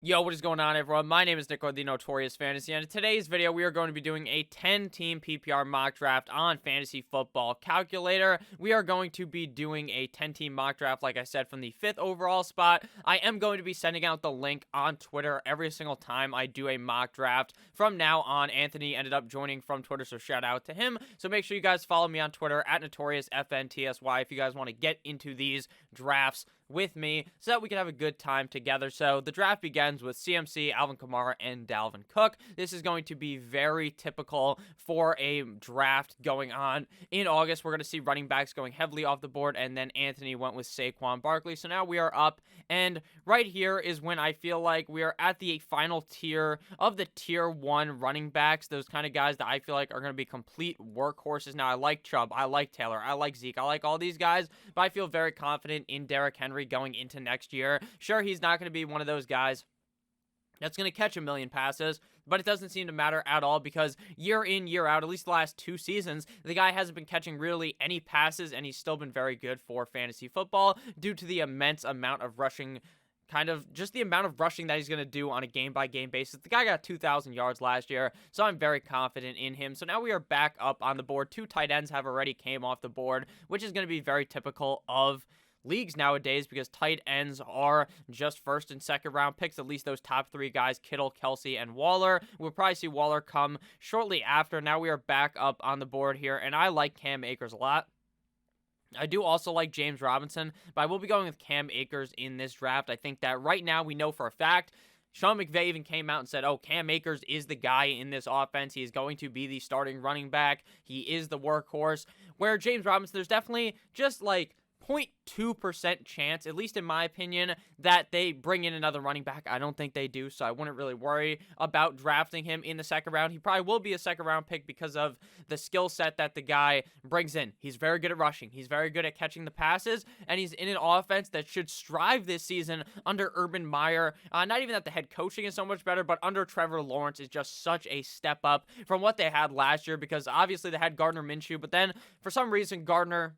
Yo, what is going on, everyone? My name is Nico, the Notorious Fantasy, and in today's video, we are going to be doing a 10-team PPR mock draft on Fantasy Football Calculator. We are going to be doing a 10-team mock draft, like I said, from the 5th overall spot. I am going to be sending out the link on Twitter every single time I do a mock draft. From now on, Anthony ended up joining from Twitter, so shout out to him. So make sure you guys follow me on Twitter, at NotoriousFNTSY, if you guys want to get into these drafts with me so that we can have a good time together. So the draft begins with CMC, Alvin Kamara, and Dalvin Cook. This is going to be very typical for a draft going on in August. We're going to see running backs going heavily off the board, and then Anthony went with Saquon Barkley. So now we are up, and right here is when I feel like we are at the final tier of the tier 1 running backs, those kind of guys that I feel like are going to be complete workhorses. Now, I like Chubb, I like Taylor, I like Zeke, I like all these guys, but I feel very confident in Derrick Henry going into next year. Sure, he's not going to be one of those guys that's going to catch a million passes, but it doesn't seem to matter at all because year in, year out, at least the last 2 seasons, the guy hasn't been catching really any passes, and he's still been very good for fantasy football due to the immense amount of rushing, just the amount of rushing that he's going to do on a game-by-game basis. The guy got 2,000 yards last year, so I'm very confident in him. So now we are back up on the board. 2 tight ends have already came off the board, which is going to be very typical of leagues nowadays because tight ends are just first and second round picks, at least those top 3 guys, Kittle, Kelsey, and Waller. We'll probably see Waller come shortly after. Now we are back up on the board here, and I like Cam Akers a lot. I do also like James Robinson, but I will be going with Cam Akers in this draft. I think that right now we know for a fact Sean McVay even came out and said, oh, Cam Akers is the guy in this offense. He is going to be the starting running back. He is the workhorse. Where James Robinson, there's definitely just like 0.2% chance, at least in my opinion, that they bring in another running back. I don't think they do, so I wouldn't really worry about drafting him in the second round. He probably will be a second round pick because of the skill set that the guy brings in. He's very good at rushing. He's very good at catching the passes, and he's in an offense that should strive this season under Urban Meyer. Not even that the head coaching is so much better, but under Trevor Lawrence is just such a step up from what they had last year because obviously they had Gardner Minshew, but then for some reason Gardner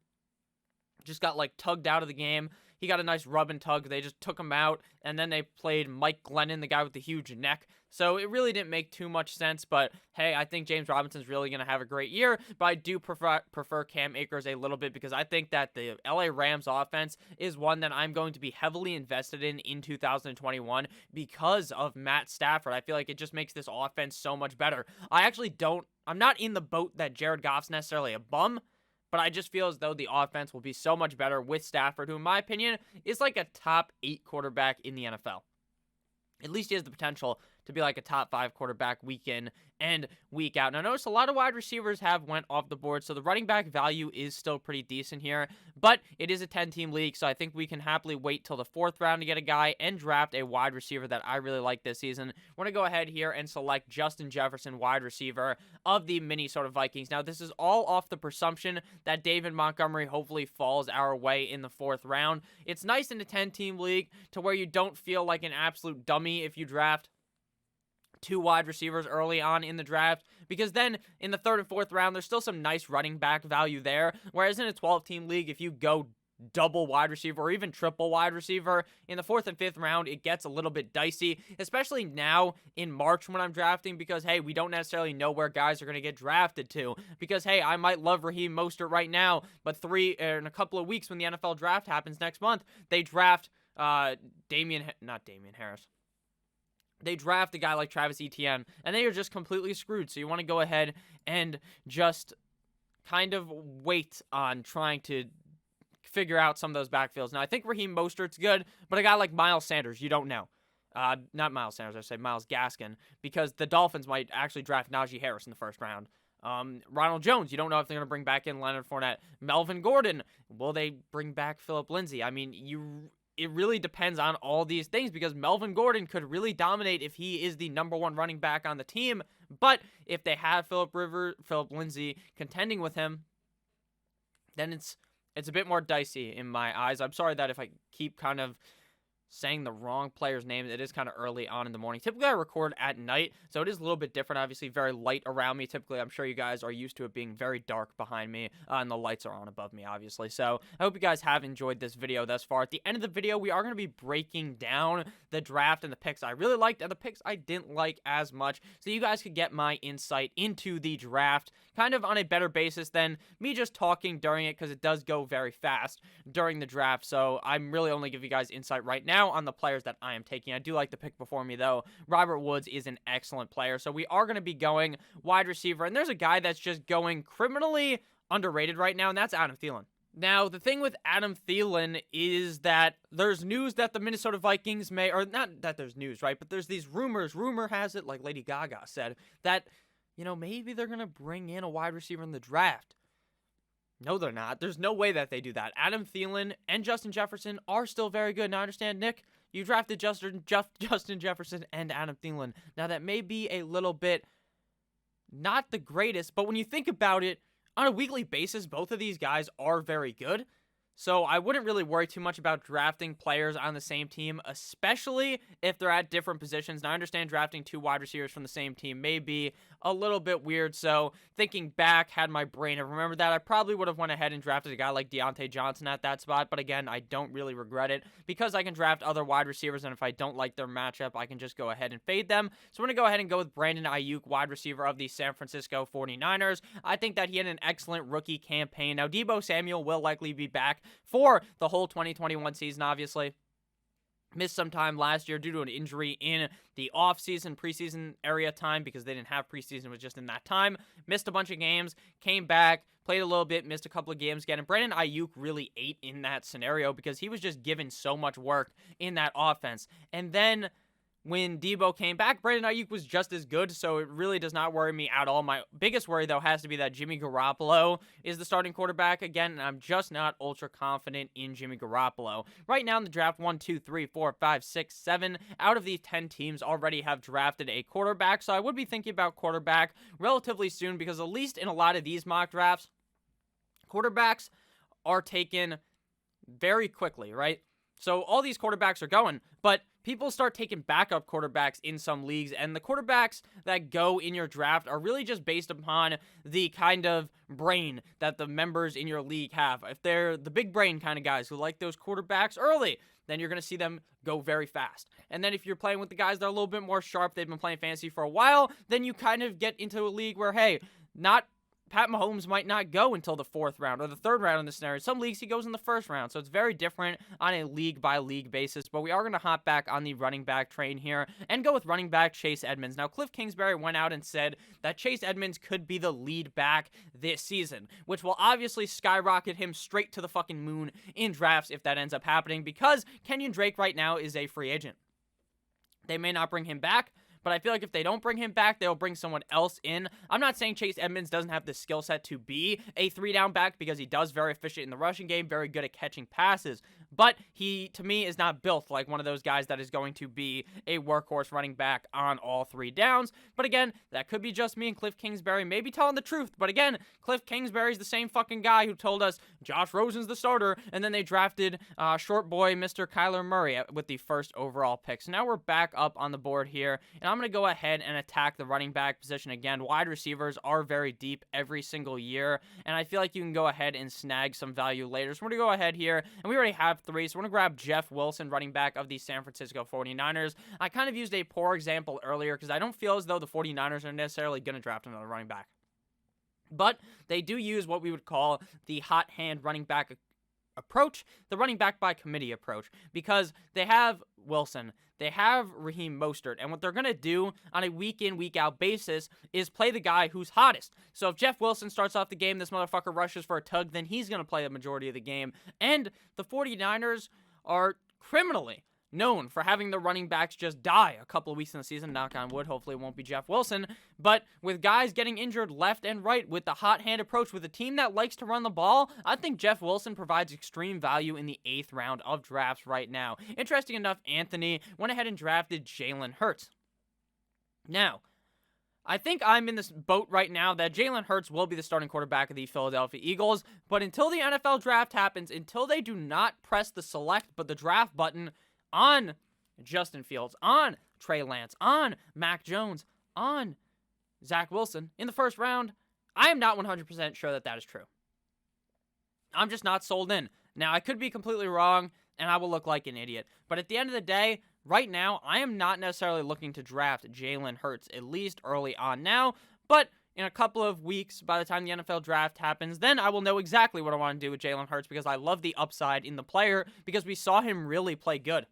just got like tugged out of the game. He got a nice rub and tug. They just took him out, and then they played Mike Glennon, the guy with the huge neck. So it really didn't make too much sense, but hey, I think James Robinson's really going to have a great year, but I do prefer Cam Akers a little bit because I think that the LA Rams offense is one that I'm going to be heavily invested in 2021 because of Matt Stafford. I feel like it just makes this offense so much better. I'm not in the boat that Jared Goff's necessarily a bum, but I just feel as though the offense will be so much better with Stafford, who in my opinion is like a top 8 quarterback in the NFL. At least he has the potential to be like a top 5 quarterback week in and week out. Now, notice a lot of wide receivers have went off the board, so the running back value is still pretty decent here, but it is a 10-team league, so I think we can happily wait till the 4th round to get a guy and draft a wide receiver that I really like this season. We're going to go ahead here and select Justin Jefferson, wide receiver of the Minnesota Vikings. Now, this is all off the presumption that David Montgomery hopefully falls our way in the 4th round. It's nice in a 10-team league to where you don't feel like an absolute dummy if you draft 2 wide receivers early on in the draft, because then in the 3rd and 4th round, there's still some nice running back value there, whereas in a 12-team league, if you go double wide receiver or even triple wide receiver in the 4th and 5th round, it gets a little bit dicey, especially now in March when I'm drafting, because hey, we don't necessarily know where guys are going to get drafted to, because hey, I might love Raheem Mostert right now, but in a couple of weeks when the NFL draft happens next month, they draft they draft a guy like Travis Etienne, and they are just completely screwed. So you want to go ahead and just kind of wait on trying to figure out some of those backfields. Now, I think Raheem Mostert's good, but a guy like Miles Sanders, you don't know. Not Miles Sanders, I say Myles Gaskin, because the Dolphins might actually draft Najee Harris in the 1st round. Ronald Jones, you don't know if they're going to bring back in Leonard Fournette. Melvin Gordon, will they bring back Phillip Lindsay? I mean, it really depends on all these things because Melvin Gordon could really dominate if he is the number 1 running back on the team. But if they have Phillip Lindsay contending with him, then it's a bit more dicey in my eyes. I'm sorry that if I keep kind of saying the wrong player's name. It is kind of early on in the morning. Typically, I record at night, so it is a little bit different. Obviously, very light around me. Typically, I'm sure you guys are used to it being very dark behind me, and the lights are on above me, obviously. So I hope you guys have enjoyed this video thus far. At the end of the video, we are going to be breaking down the draft and the picks I really liked and the picks I didn't like as much, so you guys could get my insight into the draft kind of on a better basis than me just talking during it, because it does go very fast during the draft. So I'm really only giving you guys insight right now on the players that I am taking. I do like the pick before me, though. Robert Woods is an excellent player. So we are going to be going wide receiver, and there's a guy that's just going criminally underrated right now, and that's Adam Thielen. Now, the thing with Adam Thielen is that there's news that the Minnesota Vikings may, or not that there's news, right? But there's these rumors. Rumor has it, like Lady Gaga said, that, you know, maybe they're going to bring in a wide receiver in the draft. No, they're not. There's no way that they do that. Adam Thielen and Justin Jefferson are still very good. Now, I understand, Nick, you drafted Justin Jefferson and Adam Thielen. Now, that may be a little bit not the greatest, but when you think about it, on a weekly basis, both of these guys are very good. So I wouldn't really worry too much about drafting players on the same team, especially if they're at different positions. Now, I understand drafting two wide receivers from the same team may be a little bit weird. So thinking back, had my brain have remembered that, I probably would have went ahead and drafted a guy like Deontay Johnson at that spot. But again, I don't really regret it because I can draft other wide receivers, and if I don't like their matchup, I can just go ahead and fade them. So I'm going to go ahead and go with Brandon Ayuk, wide receiver of the San Francisco 49ers. I think that he had an excellent rookie campaign. Now, Deebo Samuel will likely be back for the whole 2021 season, obviously. Missed some time last year due to an injury in the offseason, preseason area time, because they didn't have preseason, it was just in that time. Missed a bunch of games, came back, played a little bit, missed a couple of games again. And Brandon Ayuk really ate in that scenario because he was just given so much work in that offense. And then when Deebo came back, Brandon Ayuk was just as good, so it really does not worry me at all. My biggest worry, though, has to be that Jimmy Garoppolo is the starting quarterback again, and I'm just not ultra confident in Jimmy Garoppolo. Right now in the draft, 1, 2, 3, 4, 5, 6, 7 out of these 10 teams already have drafted a quarterback, so I would be thinking about quarterback relatively soon, because at least in a lot of these mock drafts, quarterbacks are taken very quickly, right? So all these quarterbacks are going, but people start taking backup quarterbacks in some leagues, and the quarterbacks that go in your draft are really just based upon the kind of brain that the members in your league have. If they're the big brain kind of guys who like those quarterbacks early, then you're going to see them go very fast. And then if you're playing with the guys that are a little bit more sharp, they've been playing fantasy for a while, then you kind of get into a league where, hey, Pat Mahomes might not go until the 4th round or the 3rd round in this scenario. Some leagues he goes in the 1st round, so it's very different on a league-by-league basis. But we are going to hop back on the running back train here and go with running back Chase Edmonds. Now, Cliff Kingsbury went out and said that Chase Edmonds could be the lead back this season, which will obviously skyrocket him straight to the fucking moon in drafts if that ends up happening, because Kenyon Drake right now is a free agent. They may not bring him back, but I feel like if they don't bring him back, they'll bring someone else in. I'm not saying Chase Edmonds doesn't have the skill set to be a 3-down back, because he does very efficient in the rushing game, very good at catching passes. But he, to me, is not built like one of those guys that is going to be a workhorse running back on all 3 downs. But again, that could be just me, and Cliff Kingsbury may be telling the truth. But again, Cliff Kingsbury's the same fucking guy who told us Josh Rosen's the starter, and then they drafted short boy Mr. Kyler Murray with the 1st overall pick. So now we're back up on the board here, and I'm going to go ahead and attack the running back position again. Wide receivers are very deep every single year, and I feel like you can go ahead and snag some value later. So we're going to go ahead here, and we already have 3, so we're going to grab Jeff Wilson, running back of the San Francisco 49ers. I kind of used a poor example earlier because I don't feel as though the 49ers are necessarily going to draft another running back. But they do use what we would call the hot hand running back approach, the running back by committee approach, because they have Wilson, they have Raheem Mostert, and what they're going to do on a week-in, week-out basis is play the guy who's hottest. So if Jeff Wilson starts off the game, this motherfucker rushes for a tug, then he's going to play the majority of the game. And the 49ers are criminally known for having the running backs just die a couple of weeks in the season. Knock on wood, hopefully it won't be Jeff Wilson. But with guys getting injured left and right, with the hot hand approach, with a team that likes to run the ball, I think Jeff Wilson provides extreme value in the 8th round of drafts right now. Interesting enough, Anthony went ahead and drafted Jalen Hurts. Now, I think I'm in this boat right now that Jalen Hurts will be the starting quarterback of the Philadelphia Eagles, but until the NFL draft happens, until they do not press the select but the draft button, on Justin Fields, on Trey Lance, on Mac Jones, on Zach Wilson in the first round, I am not 100% sure that is true. I'm just not sold in. Now, I could be completely wrong, and I will look like an idiot. But at the end of the day, right now, I am not necessarily looking to draft Jalen Hurts, at least early on now. But in a couple of weeks, by the time the NFL draft happens, then I will know exactly what I want to do with Jalen Hurts, because I love the upside in the player, because we saw him really play good,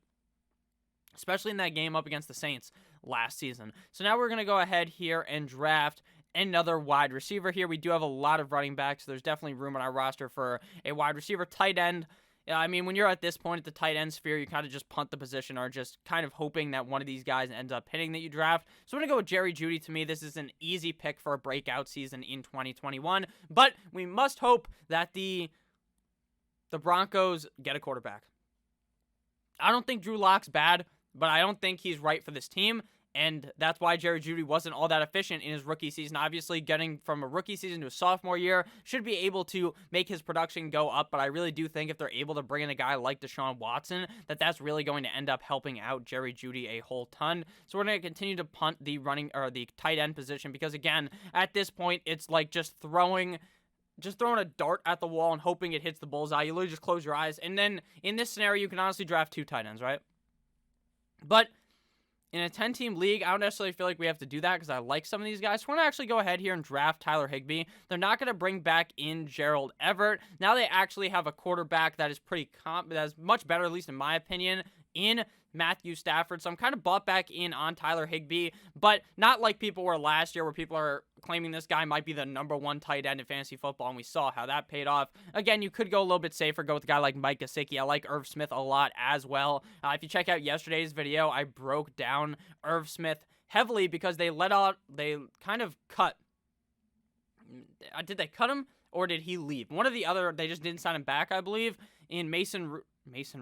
especially in that game up against the Saints last season. So now we're going to go ahead here and draft another wide receiver here. We do have a lot of running backs, so there's definitely room on our roster for a wide receiver. Tight end, I mean, when you're at this point at the tight end sphere, you kind of just punt the position or just kind of hoping that one of these guys ends up hitting that you draft. So I'm going to go with Jerry Jeudy. To me, this is an easy pick for a breakout season in 2021, but we must hope that the Broncos get a quarterback. I don't think Drew Lock's bad, but I don't think he's right for this team. And that's why Jerry Jeudy wasn't all that efficient in his rookie season. Obviously, getting from a rookie season to a sophomore year should be able to make his production go up. But I really do think if they're able to bring in a guy like Deshaun Watson, that's really going to end up helping out Jerry Jeudy a whole ton. So we're going to continue to punt the the tight end position, because again, at this point, it's like just throwing a dart at the wall and hoping it hits the bullseye. You literally just close your eyes. And then in this scenario, you can honestly draft 2 tight ends, right? But in a 10-team league, I don't necessarily feel like we have to do that, because I like some of these guys. So we're going to actually go ahead here and draft Tyler Higbee. They're not going to bring back in Gerald Everett. Now they actually have a quarterback that is that is much better, at least in my opinion, in Matthew Stafford. So I'm kind of bought back in on Tyler Higbee, but not like people were last year, where people are claiming this guy might be the #1 tight end in fantasy football, and we saw how that paid off. Again, you could go a little bit safer, go with a guy like Mike Gesicki. I like Irv Smith a lot as well. If you check out yesterday's video, I broke down Irv Smith heavily because they kind of cut. Did they cut him, or did he leave? One or the other. They just didn't sign him back, I believe. In Mason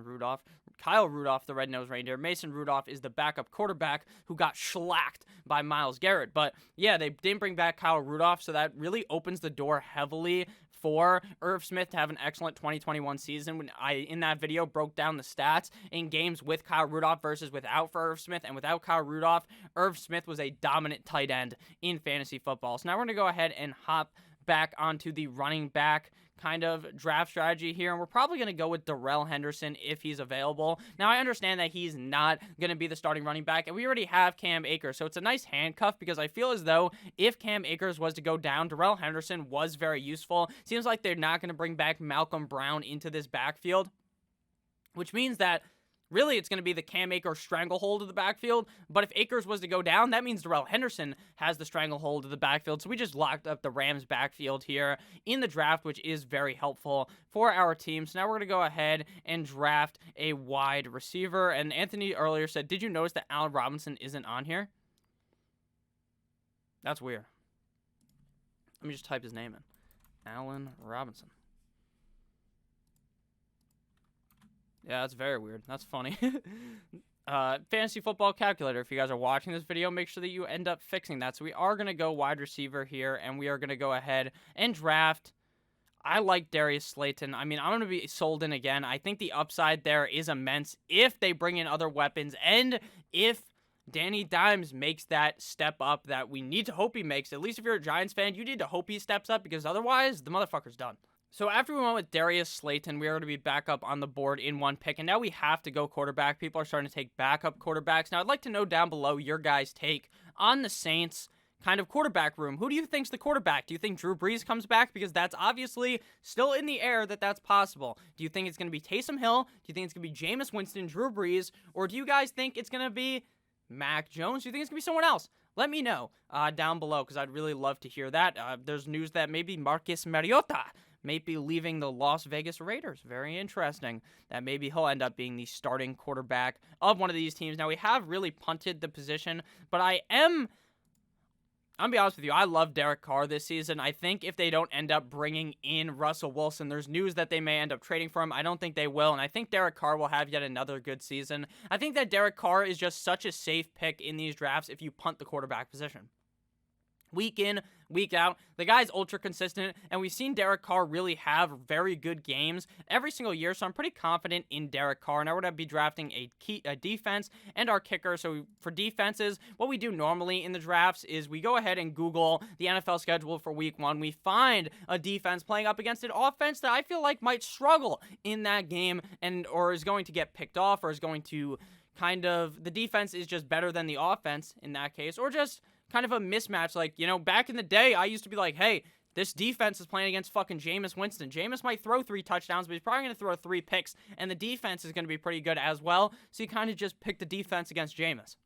Rudolph, Kyle Rudolph, the red-nosed reindeer. Mason Rudolph is the backup quarterback who got shellacked by Myles Garrett. But yeah, they didn't bring back Kyle Rudolph, so that really opens the door heavily for Irv Smith to have an excellent 2021 season. When I, in that video, broke down the stats in games with Kyle Rudolph versus without for Irv Smith, and without Kyle Rudolph, Irv Smith was a dominant tight end in fantasy football. So now we're going to go ahead and hop back onto the running back kind of draft strategy here, and we're probably going to go with Darrell Henderson if he's available. Now, I understand that he's not going to be the starting running back, and we already have Cam Akers, so it's a nice handcuff, because I feel as though if Cam Akers was to go down, Darrell Henderson was very useful. Seems like they're not going to bring back Malcolm Brown into this backfield, which means that really, it's going to be the Cam Akers stranglehold of the backfield. But if Akers was to go down, that means Darrell Henderson has the stranglehold of the backfield. So we just locked up the Rams backfield here in the draft, which is very helpful for our team. So now we're going to go ahead and draft a wide receiver. And Anthony earlier said, did you notice that Allen Robinson isn't on here? That's weird. Let me just type his name in. Allen Robinson. Yeah, that's very weird. That's funny. Fantasy football calculator. If you guys are watching this video, make sure that you end up fixing that. So we are going to go wide receiver here, and we are going to go ahead and draft. I like Darius Slayton. I mean, I'm going to be sold in again. I think the upside there is immense if they bring in other weapons, and if Danny Dimes makes that step up that we need to hope he makes. At least if you're a Giants fan, you need to hope he steps up, because otherwise, the motherfucker's done. So after we went with Darius Slayton, we are going to be back up on the board in 1 pick, and now we have to go quarterback. People are starting to take backup quarterbacks. Now, I'd like to know down below your guys' take on the Saints kind of quarterback room. Who do you think's the quarterback? Do you think Drew Brees comes back? Because that's obviously still in the air that's possible. Do you think it's going to be Taysom Hill? Do you think it's going to be Jameis Winston, Drew Brees? Or do you guys think it's going to be Mac Jones? Do you think it's going to be someone else? Let me know down below, because I'd really love to hear that. There's news that maybe Marcus Mariota may be leaving the Las Vegas Raiders. Very interesting that maybe he'll end up being the starting quarterback of one of these teams. Now, we have really punted the position, but I'm going to be honest with you, I love Derek Carr this season. I think if they don't end up bringing in Russell Wilson, there's news that they may end up trading for him. I don't think they will, and I think Derek Carr will have yet another good season. I think that Derek Carr is just such a safe pick in these drafts if you punt the quarterback position. week in, week out. The guy's ultra consistent, and we've seen Derek Carr really have very good games every single year, so I'm pretty confident in Derek Carr, and I would be drafting a defense and our kicker. So for defenses, what we do normally in the drafts is we go ahead and Google the NFL schedule for week 1. We find a defense playing up against an offense that I feel like might struggle in that game or is going to get picked off, or is going to the defense is just better than the offense in that case, or just kind of a mismatch. Like, back in the day, I used to be like, hey, this defense is playing against fucking Jameis Winston. Jameis might throw 3 touchdowns, but he's probably going to throw 3 picks, and the defense is going to be pretty good as well. So you kind of just pick the defense against Jameis.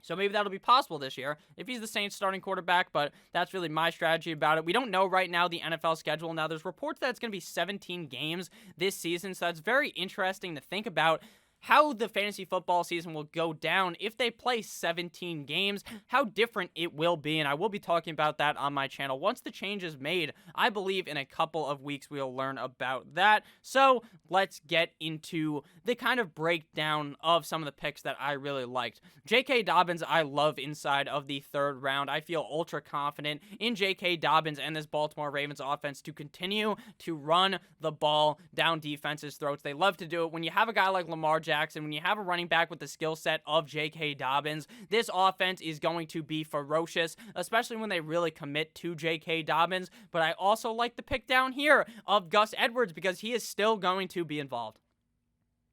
So maybe that'll be possible this year if he's the Saints starting quarterback, but that's really my strategy about it. We don't know right now the NFL schedule. Now, there's reports that it's going to be 17 games this season, so that's very interesting to think about how the fantasy football season will go down if they play 17 games, how different it will be, and I will be talking about that on my channel. Once the change is made, I believe in a couple of weeks we'll learn about that. So let's get into the kind of breakdown of some of the picks that I really liked. J.K. Dobbins, I love inside of the 3rd round. I feel ultra confident in J.K. Dobbins and this Baltimore Ravens offense to continue to run the ball down defenses' throats. They love to do it. When you have a guy like Lamar Jackson, when you have a running back with the skill set of J.K. Dobbins, this offense is going to be ferocious, especially when they really commit to J.K. Dobbins. But I also like the pick down here of Gus Edwards because he is still going to be involved.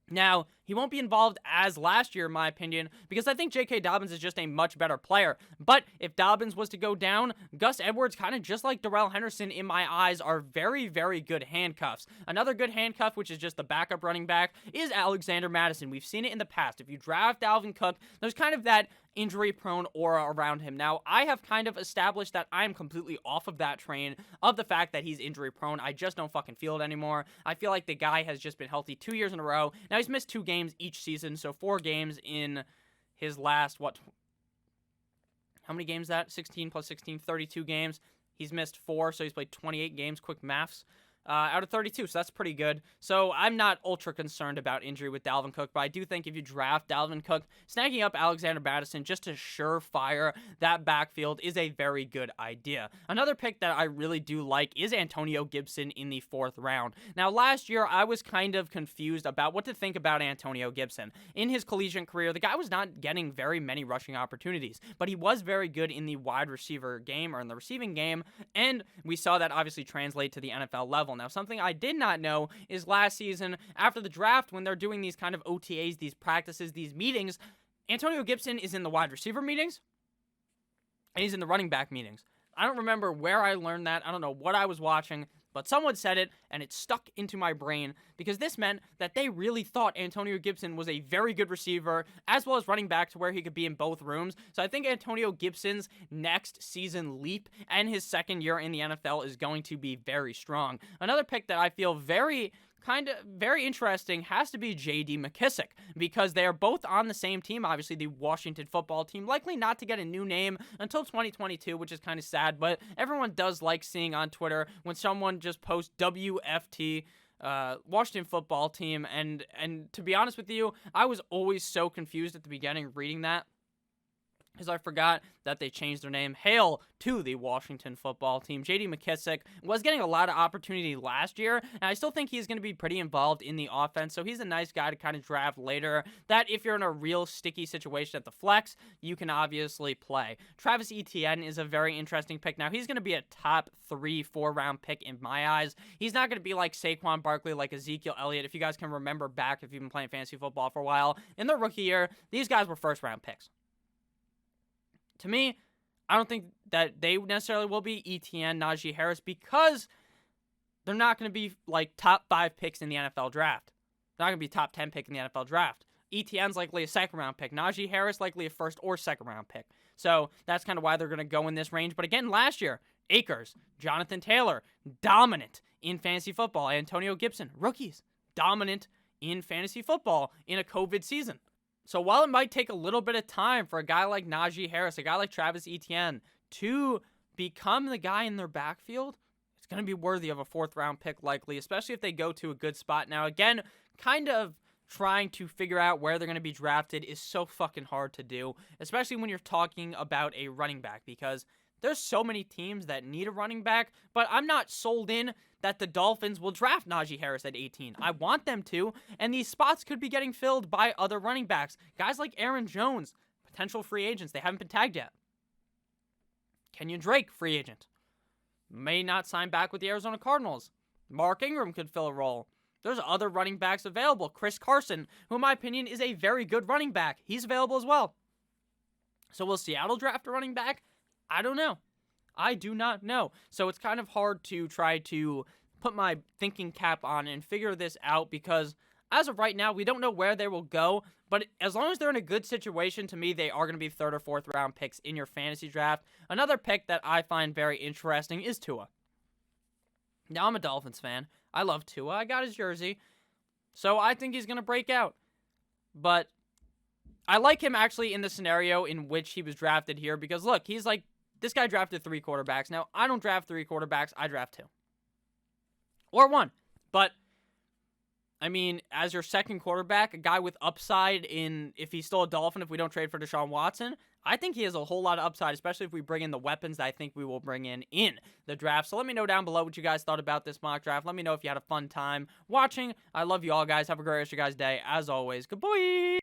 Now, he won't be involved as last year, in my opinion, because I think J.K. Dobbins is just a much better player. But if Dobbins was to go down, Gus Edwards, kind of just like Darrell Henderson in my eyes, are very, very good handcuffs. Another good handcuff, which is just the backup running back, is Alexander Madison. We've seen it in the past. If you draft Dalvin Cook, there's kind of that injury-prone aura around him. Now, I have kind of established that I'm completely off of that train of the fact that he's injury-prone. I just don't fucking feel it anymore. I feel like the guy has just been healthy 2 years in a row. Now, he's missed 2 games each season, so 4 games in his last, how many games is that? 16 plus 16, 32 games. He's missed 4, so he's played 28 games, quick maths. Out of 32, so that's pretty good. So I'm not ultra concerned about injury with Dalvin Cook, but I do think if you draft Dalvin Cook, snagging up Alexander Madison just to surefire that backfield is a very good idea. Another pick that I really do like is Antonio Gibson in the 4th round. Now, last year, I was kind of confused about what to think about Antonio Gibson. In his collegiate career, the guy was not getting very many rushing opportunities, but he was very good in the wide receiver game, or in the receiving game, and we saw that obviously translate to the NFL level. Now, something I did not know is last season, after the draft, when they're doing these kind of OTAs, these practices, these meetings, Antonio Gibson is in the wide receiver meetings, and he's in the running back meetings. I don't remember where I learned that. I don't know what I was watching, but someone said it, and it stuck into my brain, because this meant that they really thought Antonio Gibson was a very good receiver, as well as running back to where he could be in both rooms. So I think Antonio Gibson's next season leap and his second year in the NFL is going to be very strong. Another pick that I feel very interesting has to be J.D. McKissic, because they are both on the same team, obviously the Washington football team, likely not to get a new name until 2022, which is kind of sad, but everyone does like seeing on Twitter when someone just posts WFT, Washington football team, and to be honest with you, I was always so confused at the beginning reading that, because I forgot that they changed their name. Hail to the Washington football team. J.D. McKissic was getting a lot of opportunity last year, and I still think he's going to be pretty involved in the offense, so he's a nice guy to kind of draft later, that if you're in a real sticky situation at the flex, you can obviously play. Travis Etienne is a very interesting pick. Now, he's going to be a top 3-4 round pick in my eyes. He's not going to be like Saquon Barkley, like Ezekiel Elliott. If you guys can remember back, if you've been playing fantasy football for a while, in their rookie year, these guys were first-round picks. To me, I don't think that they necessarily will be Etienne, Najee Harris, because they're not going to be like top 5 picks in the NFL draft. They're not going to be top 10 pick in the NFL draft. Etienne's likely a 2nd round pick. Najee Harris likely a 1st or 2nd round pick. So that's kind of why they're going to go in this range. But again, last year, Akers, Jonathan Taylor, dominant in fantasy football. Antonio Gibson, rookies, dominant in fantasy football in a COVID season. So while it might take a little bit of time for a guy like Najee Harris, a guy like Travis Etienne, to become the guy in their backfield, it's going to be worthy of a 4th round pick likely, especially if they go to a good spot. Now, again, kind of trying to figure out where they're going to be drafted is so fucking hard to do, especially when you're talking about a running back, because There's so many teams that need a running back, but I'm not sold in that the Dolphins will draft Najee Harris at 18. I want them to, and these spots could be getting filled by other running backs. Guys like Aaron Jones, potential free agents. They haven't been tagged yet. Kenyon Drake, free agent. May not sign back with the Arizona Cardinals. Mark Ingram could fill a role. There's other running backs available. Chris Carson, who in my opinion is a very good running back. He's available as well. So will Seattle draft a running back? I don't know. I do not know. So it's kind of hard to try to put my thinking cap on and figure this out because as of right now, we don't know where they will go. But as long as they're in a good situation, to me, they are going to be 3rd or 4th round picks in your fantasy draft. Another pick that I find very interesting is Tua. Now, I'm a Dolphins fan. I love Tua. I got his jersey. So I think he's going to break out. But I like him actually in the scenario in which he was drafted here because, look, he's like, this guy drafted 3 quarterbacks. Now, I don't draft 3 quarterbacks. I draft 2. Or 1. But, I mean, as your second quarterback, a guy with upside in, if he's still a Dolphin, if we don't trade for Deshaun Watson, I think he has a whole lot of upside, especially if we bring in the weapons that I think we will bring in the draft. So let me know down below what you guys thought about this mock draft. Let me know if you had a fun time watching. I love you all, guys. Have a great rest of your guys' day. As always, goodbye.